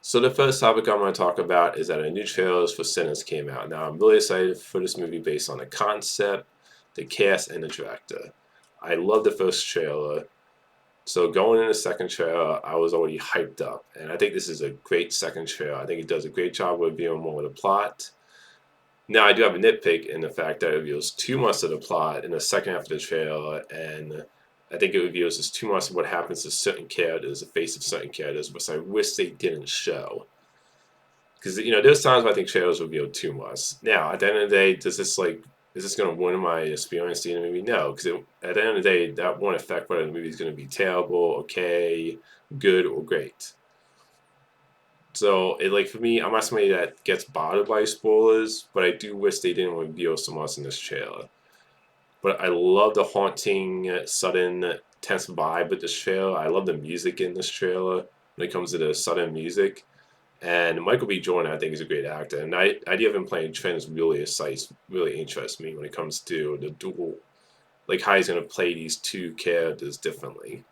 So the first topic I'm going to talk about is that a new trailer for Sinners came out. Now I'm really excited for this movie based on the concept, the cast, and the director. I love the first trailer, so going in the second trailer, I was already hyped up, and I think this is a great second trailer. I think it does a great job revealing more of the plot. Now I do have a nitpick in the fact that it reveals too much of the plot in the second half of the trailer, and I think it reveals just too much of what happens to certain characters, the face of certain characters, which I wish they didn't show. Because there's times where I think trailers reveal too much. Now, at the end of the day, is this going to ruin my experience seeing the movie? No, because at the end of the day, that won't affect whether the movie is going to be terrible, okay, good, or great. So, for me, I'm not somebody that gets bothered by spoilers, but I do wish they didn't reveal so much in this trailer. But I love the haunting, sudden, tense vibe with this trailer. I love the music in this trailer when it comes to the sudden music. And Michael B. Jordan, I think, is a great actor. And the idea of him playing trans really excites, really interests me when it comes to the dual, like how he's going to play these two characters differently.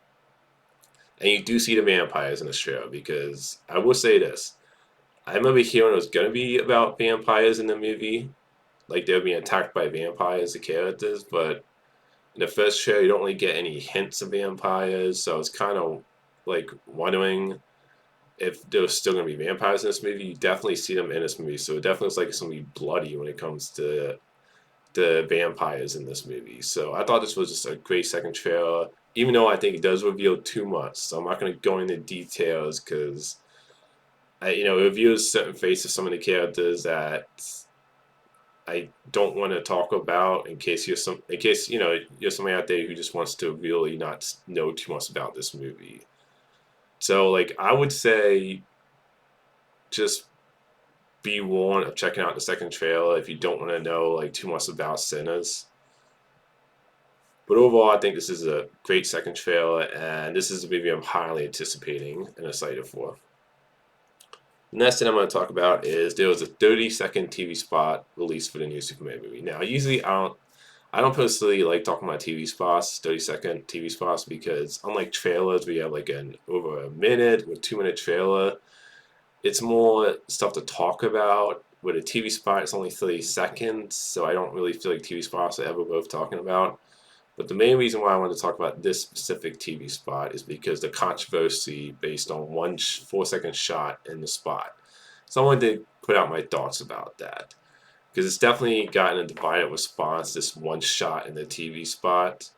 And you do see the vampires in the show because I will say this. I remember hearing it was going to be about vampires in the movie. Like they're being attacked by vampires, the characters. But in the first show, you don't really get any hints of vampires. So I was kind of wondering if there's still going to be vampires in this movie. You definitely see them in this movie, so it definitely looks like it's going to be bloody when it comes to the vampires in this movie. So I thought this was just a great second trailer, even though I think it does reveal too much. So I'm not going to go into details because it reveals certain faces of some of the characters that I don't want to talk about in case you're somebody out there who just wants to really not know too much about this movie. So I would say just be warned of checking out the second trailer if you don't want to know too much about Sinners. But overall, I think this is a great second trailer, and this is a movie I'm highly anticipating and excited for. The next thing I'm going to talk about is there was a 30-second TV spot released for the new Superman movie. Now, usually I don't personally like talking about TV spots, 30-second TV spots, because unlike trailers, we have an over a minute or 2 minute trailer. It's more stuff to talk about. With a TV spot, it's only 30 seconds, so I don't really feel like TV spots are ever worth talking about. But the main reason why I wanted to talk about this specific TV spot is because the controversy based on one 4 second shot in the spot. So I wanted to put out my thoughts about that. Because it's definitely gotten a divided response, this one shot in the TV spot.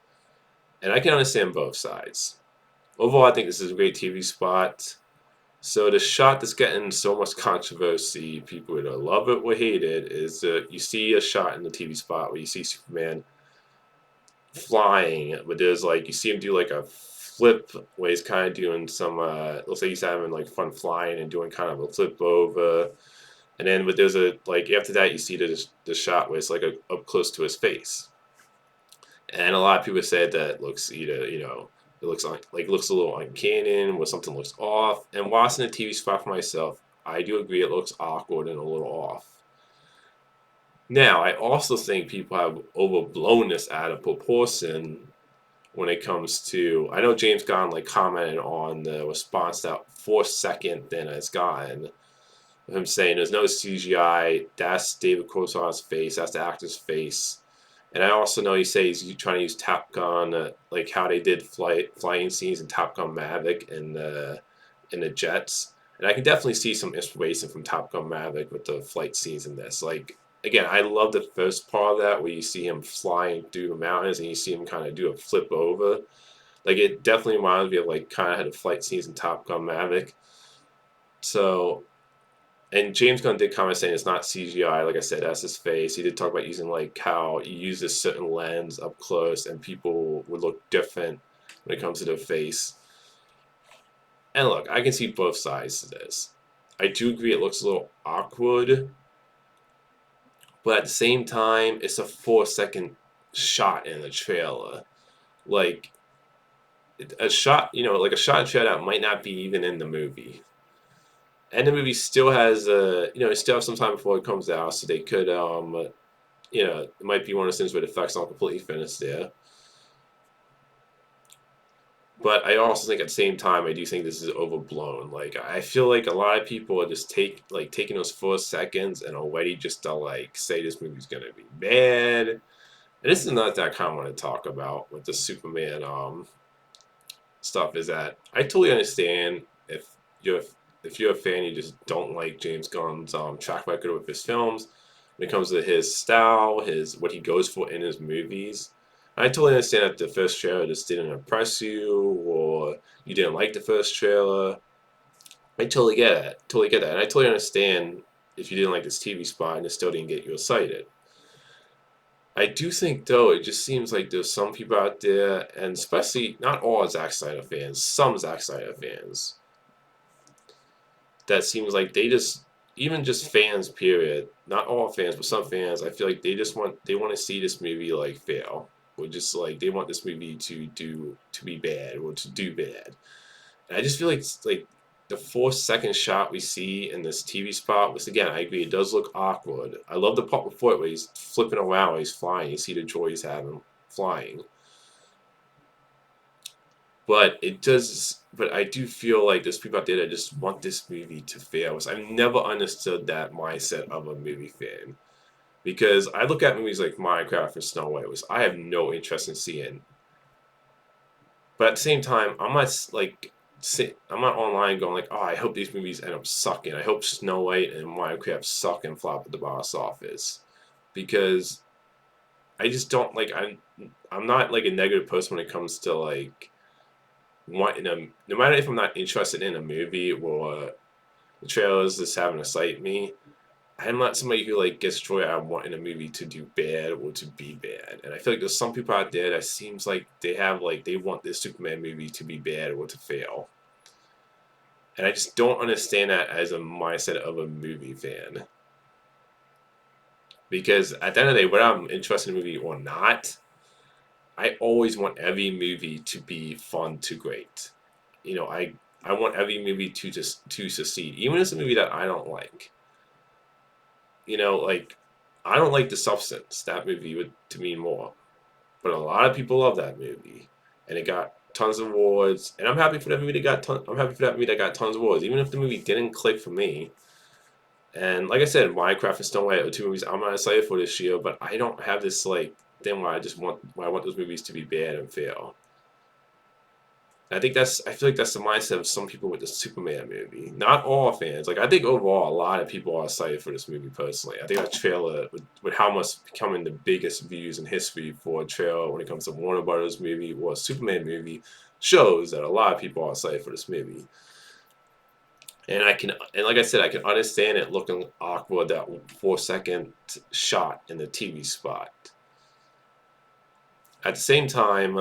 And I can understand both sides. Overall, I think this is a great TV spot. So the shot that's getting so much controversy, people either love it or hate it, is you see a shot in the TV spot where you see Superman flying, but there's you see him do a flip where he's kind of doing some, looks like he's having fun flying and doing kind of a flip over. And then but there's after that you see the shot where it's up close to his face. And a lot of people said that looks either, it looks looks a little uncanny, where something looks off. And watching the TV spot for myself, I do agree it looks awkward and a little off. Now, I also think people have overblown this out of proportion when it comes to. I know James Gunn commented on the response that 4 second then has gotten. Him saying there's no CGI. That's David Coulthard's face. That's the actor's face. And I also know he says he's trying to use Top Gun, like how they did flying scenes in Top Gun Maverick in the jets. And I can definitely see some inspiration from Top Gun Maverick with the flight scenes in this. Again, I love the first part of that where you see him flying through the mountains and you see him kind of do a flip over. It definitely reminds me of kind of had the flight scenes in Top Gun Maverick. So, and James Gunn did comment saying it's not CGI. Like I said, that's his face. He did talk about using how he used a certain lens up close and people would look different when it comes to their face. And look, I can see both sides to this. I do agree it looks a little awkward, but at the same time, it's a 4 second shot in the trailer. Like a shot, a shot in the trailer that might not be even in the movie. And the movie still has, it still has some time before it comes out, so they could, it might be one of those things where the effects aren't completely finished there. But I also think at the same time, I do think this is overblown. Like I feel like a lot of people are just taking those 4 seconds and already just to like say this movie's gonna be bad. And this is not that I kind of want to talk about with the Superman stuff. Is that I totally understand you're if you're a fan, you just don't like James Gunn's track record with his films when it comes to his style, his what he goes for in his movies. I totally understand that the first trailer just didn't impress you, or you didn't like the first trailer. I totally get that, and I totally understand if you didn't like this TV spot and it still didn't get you excited. I do think though it just seems like there's some people out there, and especially not all Zack Snyder fans, some Zack Snyder fans, that seems like they just even just fans period, not all fans but some fans, I feel like they want to see this movie like fail, or just like they want this movie to be bad or to do bad. And I just feel like the 4 second shot we see in this TV spot, which again I agree it does look awkward. I love the part before it where he's flipping around while he's flying, you see the joy he's having flying. But it does. But I do feel like there's people out there that just want this movie to fail. So I've never understood that mindset of a movie fan because I look at movies like Minecraft and Snow White, which I have no interest in seeing. But at the same time, I'm not online going like, oh, I hope these movies end up sucking. I hope Snow White and Minecraft suck and flop at the box office because I just don't like. I'm not like a negative person when it comes to like no matter if I'm not interested in a movie or the trailers just having to excite me, I'm not somebody who like gets joy out of wanting a movie to do bad or to be bad. And I feel like there's some people out there that seems like they want this Superman movie to be bad or to fail. And I just don't understand that as a mindset of a movie fan. Because at the end of the day, whether I'm interested in a movie or not, I always want every movie to be fun to great. I want every movie to succeed, even if it's a movie that I don't like. Like I don't like The Substance. That movie would to me more, but a lot of people love that movie, and it got tons of awards. And I'm happy for that movie I'm happy for that movie that got tons of awards, even if the movie didn't click for me. And like I said, Minecraft and Snow White are two movies I'm not excited for this year, but I don't have this like thing where I want those movies to be bad and fail. I feel like that's the mindset of some people with the Superman movie. Not all fans. Like I think overall a lot of people are excited for this movie personally. I think that trailer with how much becoming the biggest views in history for a trailer when it comes to Warner Brothers movie or a Superman movie shows that a lot of people are excited for this movie. And like I said, I can understand it looking awkward, that 4 second shot in the TV spot. At the same time,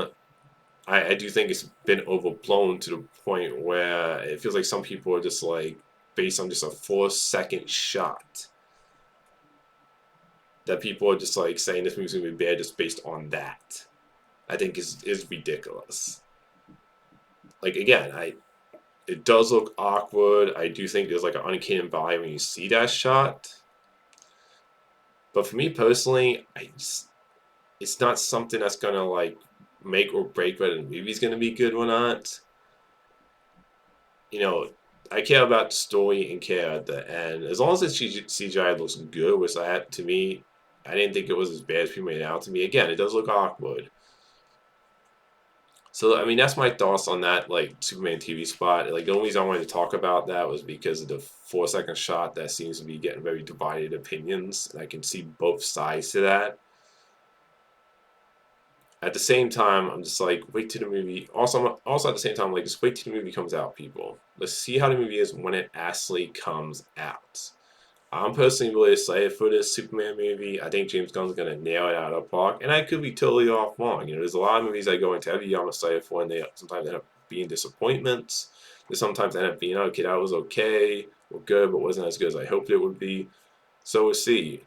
I do think it's been overblown to the point where it feels like some people are just like based on just a 4 second shot that people are just like saying this movie's gonna be bad just based on that. I think is ridiculous. Like again, it does look awkward. I do think there's like an uncanny valley when you see that shot. But for me personally, it's not something that's gonna like make or break whether the movie's gonna be good or not. I care about the story and care at the end. As long as the CGI looks good, which to me, I didn't think it was as bad as people made it out to me. Again, it does look awkward. So I mean, that's my thoughts on that like Superman TV spot. Like the only reason I wanted to talk about that was because of the 4 second shot that seems to be getting very divided opinions, and I can see both sides to that. At the same time, I'm just like, wait till the movie. Also at the same time, like, just wait till the movie comes out, people. Let's see how the movie is when it actually comes out. I'm personally really excited for this Superman movie. I think James Gunn's gonna nail it out of the park, and I could be totally off wrong. There's a lot of movies I go into every year I'm excited for, and they sometimes end up being disappointments. They sometimes end up being okay, that was okay, or good, but wasn't as good as I hoped it would be. So we'll see.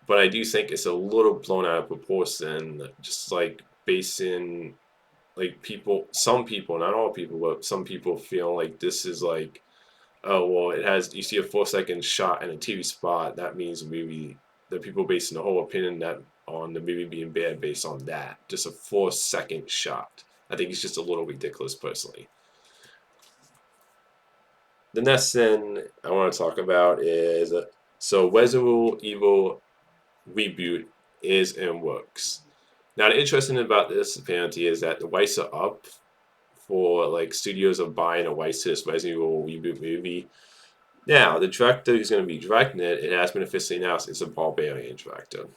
But I do think it's a little blown out of proportion, just like basing like some people, not all people, but some people feel like this is like, oh well, you see a 4 second shot in a TV spot, that means maybe the people basing the whole opinion that on the movie being bad based on that. Just a 4-second shot. I think it's just a little ridiculous, personally. The next thing I want to talk about is so Resident Evil reboot is in works. Now, the interesting thing about this apparently is that the rights are up for like studios are buying a rights to this Resident Evil reboot movie. Now, the director who's going to be directing it, it has been officially announced, is a Barbarian director. And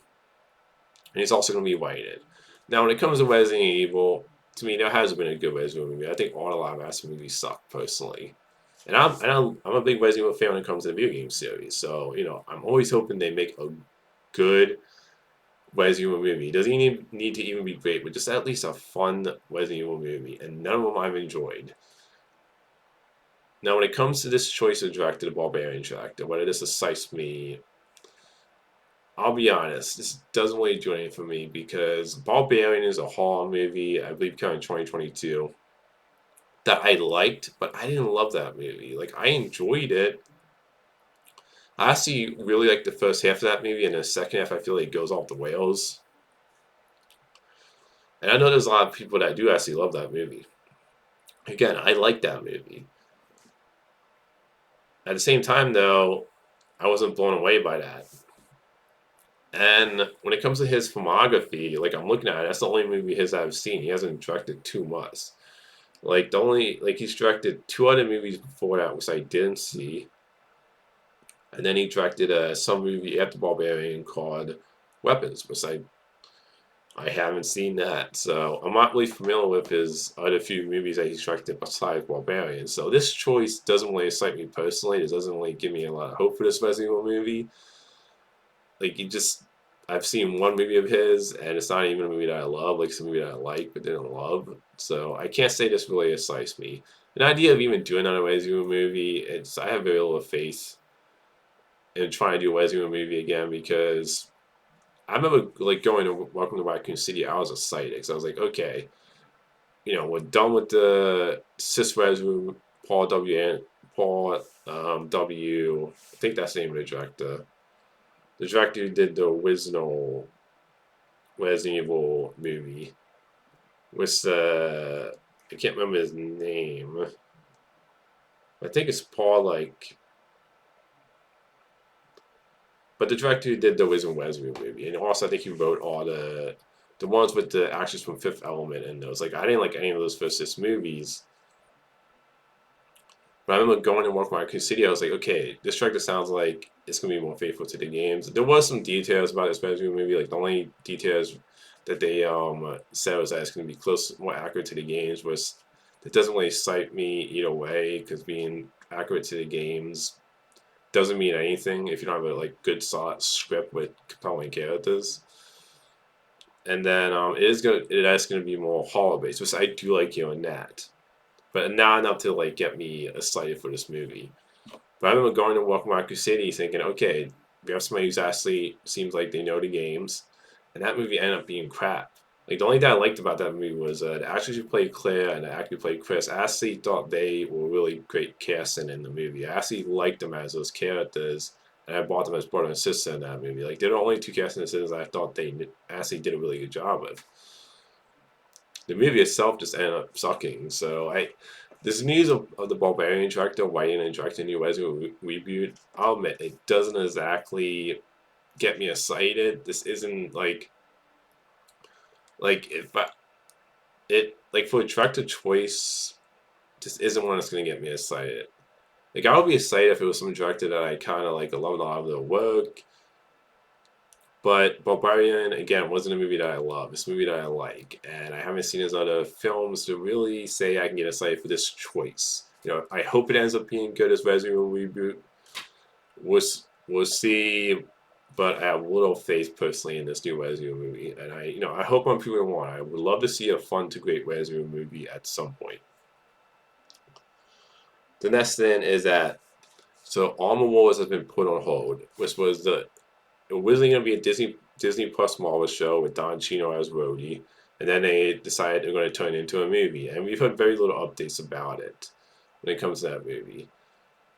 he's also going to be writing it. Now, when it comes to Resident Evil, to me, there hasn't been a good Resident Evil movie. I think all the live action movies suck, personally. And I'm a big Resident Evil fan when it comes to the video game series. So, I'm always hoping they make a good Resident Evil movie. It doesn't even need to even be great, but just at least a fun Resident Evil movie. And none of them I've enjoyed. Now, when it comes to this choice of director, the Barbarian director, whether this excites me, I'll be honest, this doesn't really do anything for me because Barbarian is a horror movie, I believe, coming in 2022, that I liked, but I didn't love that movie. Like, I enjoyed it. I actually really liked the first half of that movie, and the second half I feel like it goes off the rails. And I know there's a lot of people that do actually love that movie. Again, I like that movie. At the same time, though, I wasn't blown away by that. And when it comes to his filmography, like I'm looking at it, that's the only movie his I've seen. He hasn't directed too much. He's directed 2 other movies before that, which I didn't see. And then he directed some movie after Barbarian called Weapons, which I haven't seen that. So I'm not really familiar with his other few movies that he's directed besides Barbarian. So this choice doesn't really excite me personally. It doesn't really give me a lot of hope for this Resident Evil movie. I've seen one movie of his, and it's not even a movie that I love. Like, it's a movie that I like but didn't love. So I can't say this really excites me. The idea of even doing another Resident Evil movie, I have very little faith in trying to do a Resident Evil movie again, because I remember going to Welcome to Raccoon City. I was excited because I was like, okay, we're done with the cis Resident Paul W. I think that's the name of the director. The director who did the original Resident Evil movie was I can't remember his name. I think it's Paul but the director who did the original Resident Evil movie, and also I think he wrote all the ones with the actors from Fifth Element in those. I didn't like any of those first 6 movies. But I remember going and walking around Raccoon City, I was like, okay, this director sounds like it's going to be more faithful to the games. There was some details about this Resident Evil movie. The only details that they said was that it's going to be more accurate to the games. It doesn't really excite me either way, because being accurate to the games doesn't mean anything if you don't have a good solid script with compelling characters. And then it is going to be more horror based, which I do like hearing that. But not enough to get me excited for this movie. But I remember going to Welcome to Raccoon City thinking, okay, we have somebody who's actually seems like they know the games, and that movie ended up being crap. The only thing I liked about that movie was the actors who played Claire and the actor who played Chris. I actually thought they were really great casting in the movie. I actually liked them as those characters, and I bought them as brother and sister in that movie. They're the only 2 casting assistants I thought they actually did a really good job with. The movie itself just ended up sucking. So this news of the Barbarian director writing and directing a new Resident Evil reboot, I'll admit, it doesn't exactly get me excited. This isn't for a director choice, just isn't one that's going to get me excited. I would be excited if it was some director that I kind of loved a lot of their work. But Barbarian, again, wasn't a movie that I love. It's a movie that I like. And I haven't seen his other films to really say I can get excited for this choice. I hope it ends up being good as Resident Evil reboot. We'll see. But I have little faith personally in this new Resident Evil movie. And I hope I'm proving wrong. I would love to see a fun to great Resident Evil movie at some point. The next thing is that Armor Wars has been put on hold, which was originally going to be a Disney Plus Marvel show with Don Chino as Rhodey, and then they decided they're going to turn it into a movie. And we've heard very little updates about it when it comes to that movie.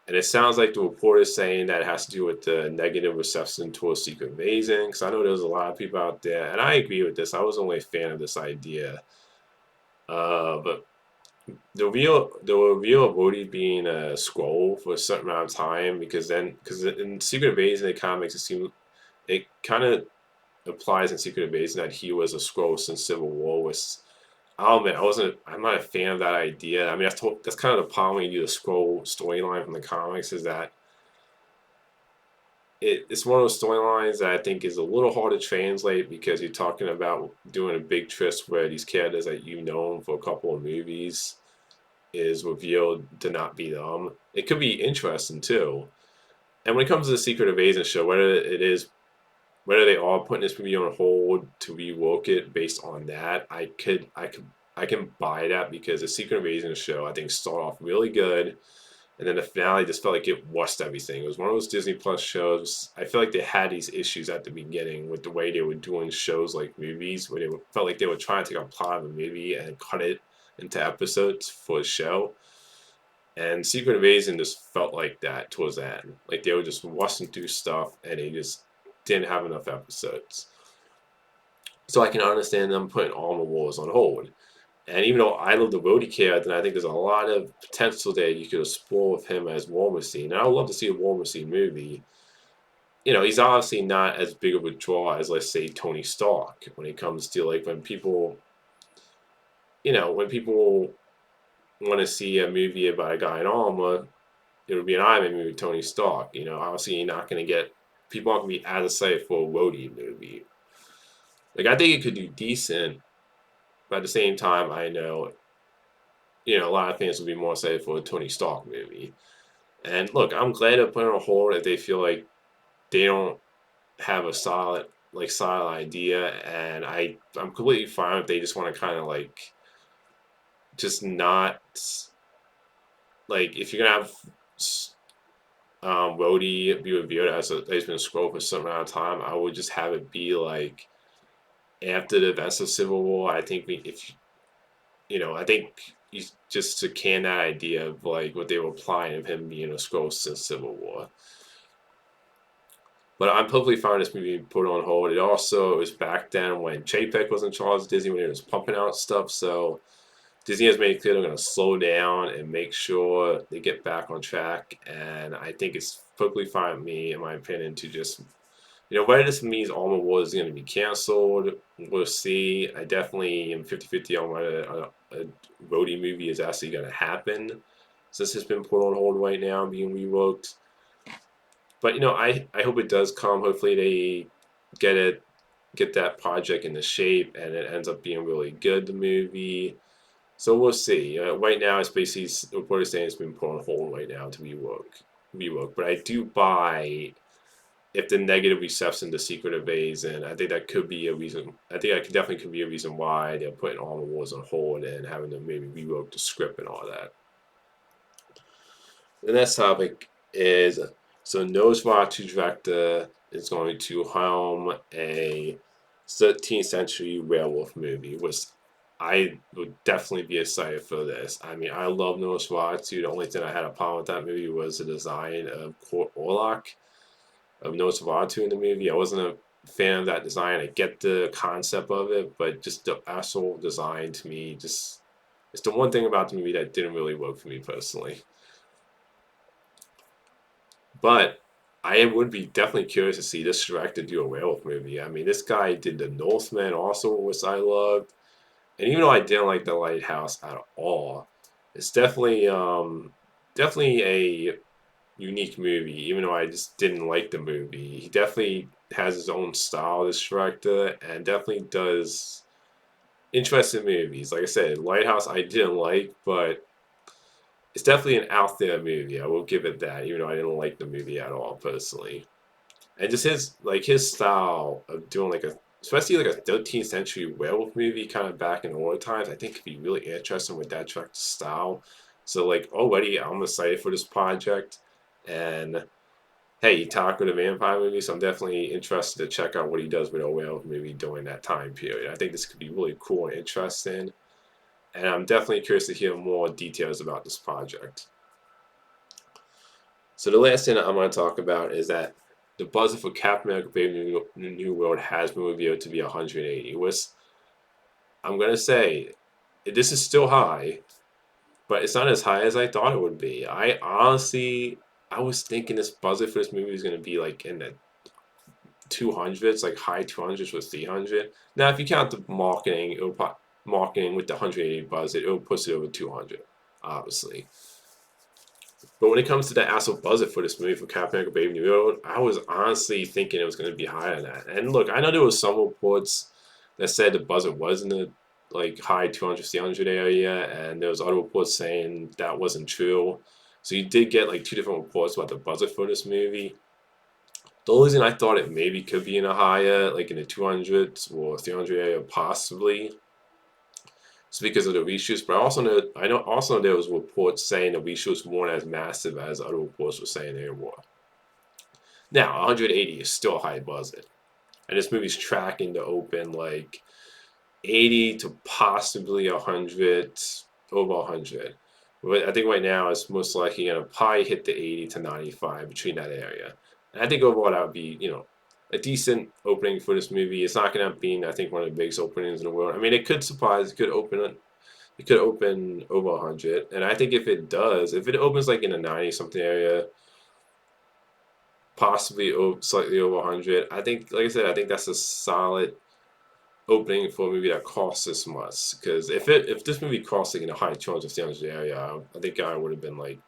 And it sounds like the report is saying that it has to do with the negative reception towards secret invasion. Because I know there's a lot of people out there, and I agree with this. I was only a fan of this idea. But the reveal of Odie being a scroll for a certain amount of time, because in Secret Invasion it kind of makes it seem, it kind of applies in Secret Invasion that he was a scroll since Civil War. Was, oh man, I'm not a fan of that idea. I mean, that's kind of the problem when you do the scroll storyline from the comics, is that it's one of those storylines that I think is a little hard to translate, because you're talking about doing a big twist where these characters that you've known for a couple of movies is revealed to not be them. It could be interesting too. And when it comes to the Secret Invasion show, whether they are putting this movie on hold to rework it based on that, I can buy that, because the Secret Invasion show I think started off really good, and then the finale just felt like it washed everything. It was one of those Disney Plus shows. I feel like they had these issues at the beginning with the way they were doing shows like movies, where felt like they were trying to take a plot of a movie and cut it into episodes for a show. And Secret Invasion just felt like that towards the end. Like they were just rushing through stuff, and they just didn't have enough episodes. So I can understand them putting Armor Wars on hold. And even though I love the Rhodey character, I think there's a lot of potential there you could explore with him as War Machine. And I would love to see a War Machine movie. You know, he's obviously not as big of a draw as, let's say, Tony Stark, when it comes to, like, when people want to see a movie about a guy in armor, it would be an Iron Man movie with Tony Stark. You know, obviously you're not going to get, people aren't going to be as excited for a Rhodey movie. Like, I think it could do decent, but at the same time, I know, a lot of fans will be more excited for a Tony Stark movie. And look, I'm glad they're putting on hold if they feel like they don't have a solid idea, and I'm completely fine if they just want to kind of like just not, like, if you're gonna have Rhodey be revealed as he's been a scroll for some amount of time, I would just have it be like after the events of Civil War. I think I think you just to can that idea of like what they were applying of him being a scroll since Civil War. But I'm perfectly fine with this movie being put on hold. It was back then when Chapek was in charge of Disney, when he was pumping out stuff. So Disney has made it clear they're going to slow down and make sure they get back on track. And I think it's perfectly fine with me, in my opinion, to just, whether this means Armor Wars is going to be canceled, we'll see. I definitely am 50-50 on whether a Rhodey movie is actually going to happen, since it's been put on hold right now and being reworked. But I hope it does come. Hopefully they get that project into shape and it ends up being really good, the movie. So we'll see. Right now, it's basically reported saying it's been put on hold right now to rework. But I do buy, if the negative reception to Secret Invasion, I think that could be a reason. I think that definitely could be a reason why they're putting Armor Wars on hold and having to maybe rework the script and all that. The next topic is, so Nosferatu director is going to helm a 13th century werewolf movie, which I would definitely be excited for this. I mean, I love Nosferatu. The only thing I had a problem with that movie was the design of Kurt Orlok of Nosferatu in the movie. I wasn't a fan of that design. I get the concept of it, but just the actual design to me, it's the one thing about the movie that didn't really work for me personally. But I would be definitely curious to see this director do a werewolf movie. I mean, this guy did The Northman also, which I loved. And even though I didn't like The Lighthouse at all, it's definitely a unique movie, even though I just didn't like the movie. He definitely has his own style, this director, and definitely does interesting movies. Like I said, Lighthouse I didn't like, but it's definitely an out there movie. I will give it that, even though I didn't like the movie at all personally. And just his style of doing especially like a 13th century werewolf movie, kind of back in older times, I think could be really interesting with that director's style. So like already I'm excited for this project. And hey, he talked with a vampire movie, so I'm definitely interested to check out what he does with a werewolf movie during that time period. I think this could be really cool and interesting. And I'm definitely curious to hear more details about this project. So the last thing I'm going to talk about is that the budget for Captain America: Brave New World has been revealed to be 180. Which I'm going to say this is still high, but it's not as high as I thought it would be. I was thinking this budget for this movie was going to be like in the 200s, like high 200s with 300. Now, if you count the marketing, marketing with the 180 budget, it'll push it over 200, obviously. But when it comes to the actual budget for this movie for Captain America: Brave New World, I was honestly thinking it was going to be higher than that. And look, I know there was some reports that said the budget was in the like high 200, 300 area, and there was other reports saying that wasn't true. So you did get like two different reports about the budget for this movie. The only reason I thought it maybe could be in a higher, like in the 200s or 300 area, possibly, it's because of the reshoots. But I know also there was reports saying the reshoots weren't as massive as other reports were saying they were. Now, 180 is still a high budget, and this movie's tracking to open like 80 to possibly 100, over 100. But I think right now it's most likely gonna probably hit the 80 to 95 between that area. And I think overall that would be, a decent opening for this movie. It's not gonna be, I think, one of the biggest openings in the world. I mean, it could surprise. It could open over 100. And I think if it does, if it opens like in the 90 something area, possibly slightly over 100, I think, like I said, I think that's a solid opening for a movie that costs this much. Because if this movie cost like in the high 200, 300 area, I think I would have been like,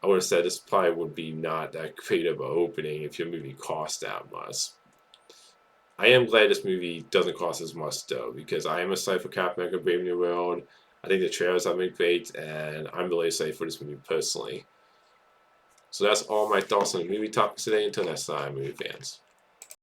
I would have said this probably would be not that great of an opening if your movie cost that much. I am glad this movie doesn't cost as much though, because I am excited for Captain America: Brave New World. I think the trailers have been great, and I'm really excited for this movie personally. So that's all my thoughts on the movie topics today. Until next time, movie fans.